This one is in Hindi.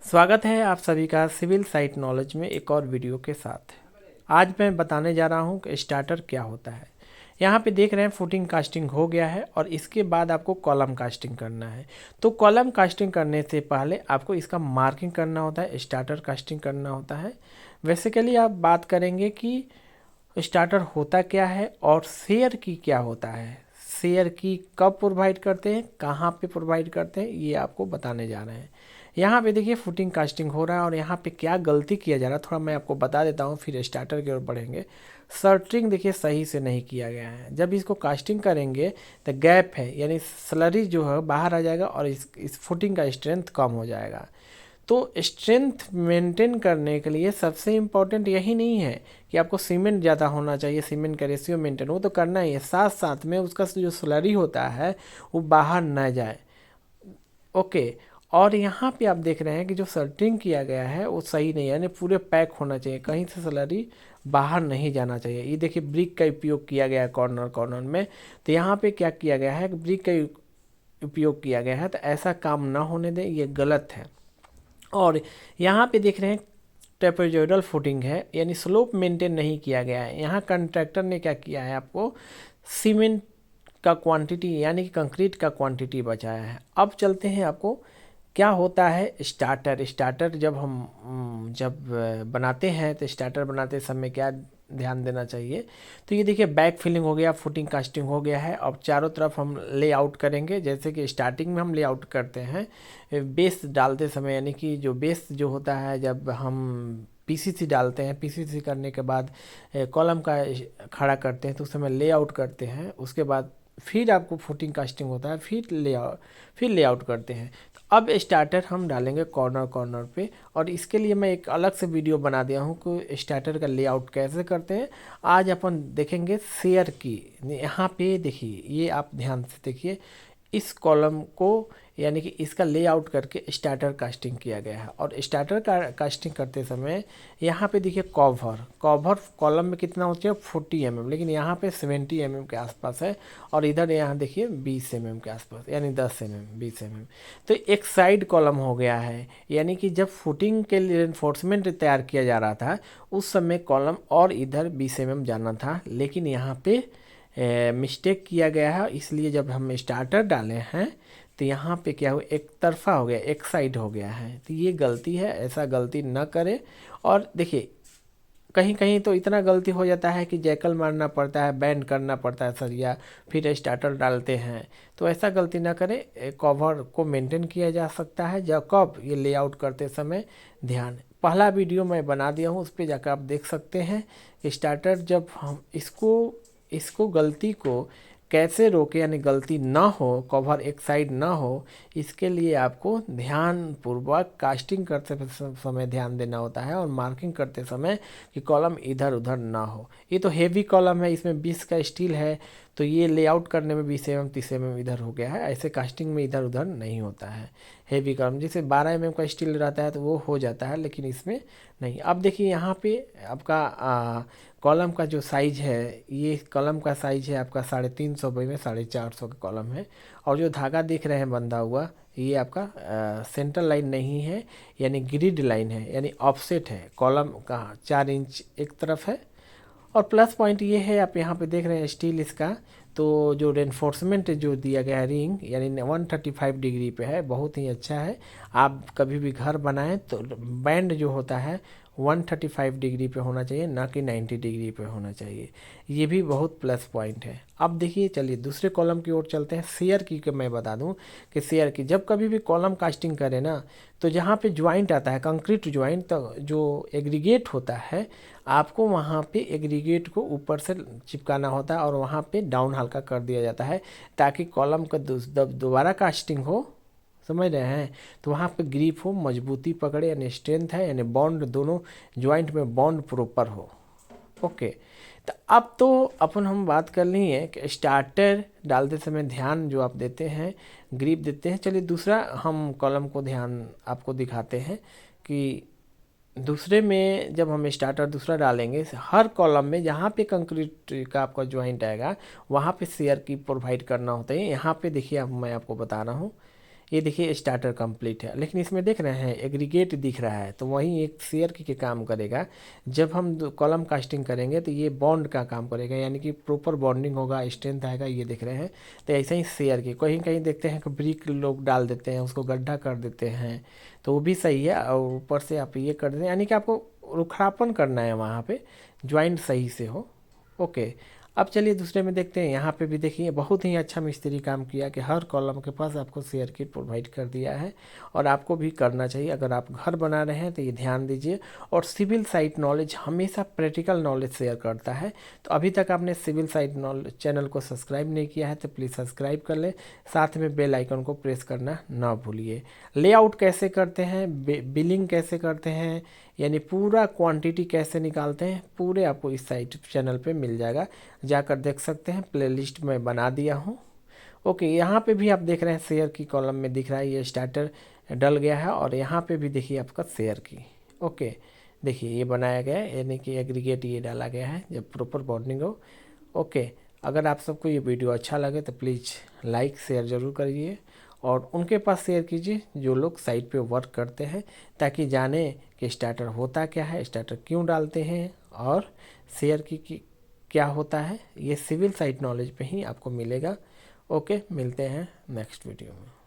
स्वागत है आप सभी का सिविल साइट नॉलेज में एक और वीडियो के साथ। आज मैं बताने जा रहा हूँ कि स्टार्टर क्या होता है। यहाँ पे देख रहे हैं फुटिंग कास्टिंग हो गया है और इसके बाद आपको कॉलम कास्टिंग करना है। तो कॉलम कास्टिंग करने से पहले आपको इसका मार्किंग करना होता है, स्टार्टर कास्टिंग करना होता है। बेसिकली आप बात करेंगे कि स्टार्टर होता क्या है और शेयर की क्या होता है, शेयर की कब प्रोवाइड करते हैं, कहाँ पे प्रोवाइड करते हैं, ये आपको बताने जा रहे हैं। यहाँ पे देखिए फुटिंग कास्टिंग हो रहा है और यहाँ पे क्या गलती किया जा रहा है थोड़ा मैं आपको बता देता हूँ, फिर स्टार्टर की ओर बढ़ेंगे। सर्टरिंग देखिए सही से नहीं किया गया है। जब इसको कास्टिंग करेंगे तो गैप है, यानी स्लरी जो है बाहर आ जाएगा और इस फुटिंग का स्ट्रेंथ कम हो जाएगा। तो स्ट्रेंथ मेंटेन करने के लिए सबसे इम्पोर्टेंट यही नहीं है कि आपको सीमेंट ज़्यादा होना चाहिए, सीमेंट का रेशियो मेंटेन वो तो करना ही है, साथ साथ में उसका जो स्लरी होता है वो बाहर ना जाए। ओके। और यहाँ पे आप देख रहे हैं कि जो सर्टिंग किया गया है वो सही नहीं है, यानी पूरे पैक होना चाहिए, कहीं से स्लरी बाहर नहीं जाना चाहिए। ये देखिए ब्रिक का उपयोग किया गया है कॉर्नर कॉर्नर में। तो यहाँ पे क्या किया गया है, ब्रिक का उपयोग किया गया है, तो ऐसा काम ना होने दें, ये गलत है। और यहाँ पे देख रहे हैं ट्रेपेजोइडल फुटिंग है, यानी स्लोप मेंटेन नहीं किया गया है। यहाँ कंट्रैक्टर ने क्या किया है, आपको सीमेंट का क्वांटिटी यानी कि कंक्रीट का क्वांटिटी बचाया है। अब चलते हैं आपको क्या होता है स्टार्टर। स्टार्टर जब हम बनाते हैं तो स्टार्टर बनाते समय क्या ध्यान देना चाहिए। तो ये देखिए बैक फिलिंग हो गया, फुटिंग कास्टिंग हो गया है। अब चारों तरफ हम लेआउट करेंगे, जैसे कि स्टार्टिंग में हम लेआउट करते हैं बेस डालते समय, यानी कि जो बेस जो होता है जब हम पीसीसी डालते हैं, पीसीसी करने के बाद कॉलम का खड़ा करते हैं तो उस समय लेआउट करते हैं। उसके बाद फिर आपको फुटिंग कास्टिंग होता है, फिर लेआउट करते हैं। तो अब स्टार्टर हम डालेंगे कॉर्नर कॉर्नर पे, और इसके लिए मैं एक अलग से वीडियो बना दिया हूँ कि स्टार्टर का लेआउट कैसे करते हैं। आज अपन देखेंगे शेयर की। यहाँ पे देखिए, ये आप ध्यान से देखिए, इस कॉलम को यानी कि इसका लेआउट करके स्टार्टर कास्टिंग किया गया है। और स्टार्टर का कास्टिंग करते समय यहाँ पे देखिए कवर कॉलम में कितना होता है 40 mm, लेकिन यहाँ पे 70 mm के आसपास है। और इधर यहाँ देखिए 20 mm के आसपास, यानी 10 mm 20 mm। तो एक साइड कॉलम हो गया है, यानी कि जब फुटिंग के लिए रेनफोर्समेंट तैयार किया जा रहा था उस समय कॉलम और इधर 20 mm जाना था, लेकिन यहाँ पे मिस्टेक किया गया है। इसलिए जब हम स्टार्टर डाले हैं तो यहाँ पे क्या हुआ, एक तरफा हो गया, एक साइड हो गया है। तो ये गलती है, ऐसा गलती न करें। और देखिए कहीं कहीं तो इतना गलती हो जाता है कि जैकल मारना पड़ता है, बैंड करना पड़ता है सरिया, फिर स्टार्टर डालते हैं। तो ऐसा गलती ना करें, कवर को मेंटेन किया जा सकता है जब कब ये लेआउट करते समय। ध्यान, पहला वीडियो मैं बना दिया हूँ, उस पर जाकर आप देख सकते हैं कि स्टार्टर जब हम इसको गलती को कैसे रोके, यानी गलती ना हो, कवर एक साइड ना हो, इसके लिए आपको ध्यान पूर्वक कास्टिंग करते समय ध्यान देना होता है और मार्किंग करते समय कि कॉलम इधर उधर ना हो। ये तो हेवी कॉलम है, इसमें 20 का स्टील है, तो ये लेआउट करने में 20 mm 30 mm इधर हो गया है। ऐसे कास्टिंग में इधर उधर नहीं होता है। हेवी कॉलम जैसे 12 mm का स्टील रहता है तो वो हो जाता है, लेकिन इसमें नहीं। अब देखिए यहाँ पे आपका कॉलम का जो साइज है, ये कॉलम का साइज है आपका 350 बाई में 450 का कॉलम है। और जो धागा देख रहे हैं बंधा हुआ, ये आपका सेंटर लाइन नहीं है, यानी ग्रिड लाइन है, यानी ऑफसेट है। कॉलम का 4 इंच एक तरफ है। और प्लस पॉइंट ये है, आप यहाँ पे देख रहे हैं स्टील इसका, तो जो रेनफोर्समेंट जो दिया गया है रिंग, यानी 135 डिग्री पे है, बहुत ही अच्छा है। आप कभी भी घर बनाएं तो बैंड जो होता है 135 डिग्री पे होना चाहिए, ना कि 90 डिग्री पे होना चाहिए। ये भी बहुत प्लस पॉइंट है। अब देखिए, चलिए दूसरे कॉलम की ओर चलते हैं। शेयर की कि मैं बता दूं कि शेयर की जब कभी भी कॉलम कास्टिंग करें ना, तो जहाँ पे ज्वाइंट आता है कंक्रीट ज्वाइंट, तो जो एग्रीगेट होता है आपको वहाँ पे एग्रीगेट को ऊपर से चिपकाना होता है और वहाँ पे डाउन हल्का कर दिया जाता है, ताकि कॉलम का दोबारा कास्टिंग हो, समझ रहे हैं। तो वहाँ पे ग्रिप हो, मजबूती पकड़े, यानी स्ट्रेंथ है, यानी बॉन्ड दोनों ज्वाइंट में बॉन्ड प्रॉपर हो। ओके। तो अब तो अपन हम बात कर ली है कि स्टार्टर डालते समय ध्यान जो आप देते हैं, ग्रिप देते हैं। चलिए दूसरा हम कॉलम को ध्यान आपको दिखाते हैं कि दूसरे में जब हम स्टार्टर दूसरा डालेंगे, हर कॉलम में जहाँ पे कंक्रीट का आपका ज्वाइंट आएगा वहाँ पे शेयर की प्रोवाइड करना होता है। यहाँ पे देखिए, अब मैं आपको बता रहा हूँ, ये देखिए स्टार्टर कंप्लीट है, लेकिन इसमें देख रहे हैं एग्रीगेट दिख रहा है, तो वहीं एक शेयर की काम करेगा। जब हम कॉलम कास्टिंग करेंगे तो ये बॉन्ड का काम करेगा, यानी कि प्रॉपर बॉन्डिंग होगा, स्ट्रेंथ आएगा, ये देख रहे हैं। तो ऐसे ही शेयर की कहीं कहीं देखते हैं कि ब्रिक लोग डाल देते हैं, उसको गड्ढा कर देते हैं, तो वो भी सही है। और ऊपर से आप ये कर देते हैं, यानी कि आपको रुखापन करना है वहाँ पे, ज्वाइंट सही से हो। ओके, अब चलिए दूसरे में देखते हैं। यहाँ पे भी देखिए बहुत ही अच्छा मिस्त्री काम किया कि हर कॉलम के पास आपको शेयर किट प्रोवाइड कर दिया है, और आपको भी करना चाहिए। अगर आप घर बना रहे हैं तो ये ध्यान दीजिए। और सिविल साइट नॉलेज हमेशा प्रैक्टिकल नॉलेज शेयर करता है, तो अभी तक आपने सिविल साइट नॉलेज चैनल को सब्सक्राइब नहीं किया है तो प्लीज़ सब्सक्राइब कर लें, साथ में बेल आइकन को प्रेस करना ना भूलिए। लेआउट कैसे करते हैं, बिलिंग कैसे करते हैं, यानी पूरा क्वांटिटी कैसे निकालते हैं, पूरे आपको इस साइट चैनल पे मिल जाएगा, जाकर देख सकते हैं। प्लेलिस्ट में बना दिया हूँ। ओके, यहाँ पे भी आप देख रहे हैं शेयर की कॉलम में दिख रहा है ये स्टार्टर डल गया है, और यहाँ पे भी देखिए आपका शेयर की। ओके, देखिए ये बनाया गया है, यानी कि एग्रीगेट ये डाला गया है जब प्रॉपर बॉन्डिंग हो। ओके, अगर आप सबको ये वीडियो अच्छा लगे तो प्लीज़ लाइक शेयर ज़रूर करिए, और उनके पास शेयर कीजिए जो लोग साइट पे वर्क करते हैं, ताकि जाने कि स्टार्टर होता क्या है, स्टार्टर क्यों डालते हैं, और शेयर की क्या होता है। ये सिविल साइट नॉलेज पे ही आपको मिलेगा। ओके, मिलते हैं नेक्स्ट वीडियो में।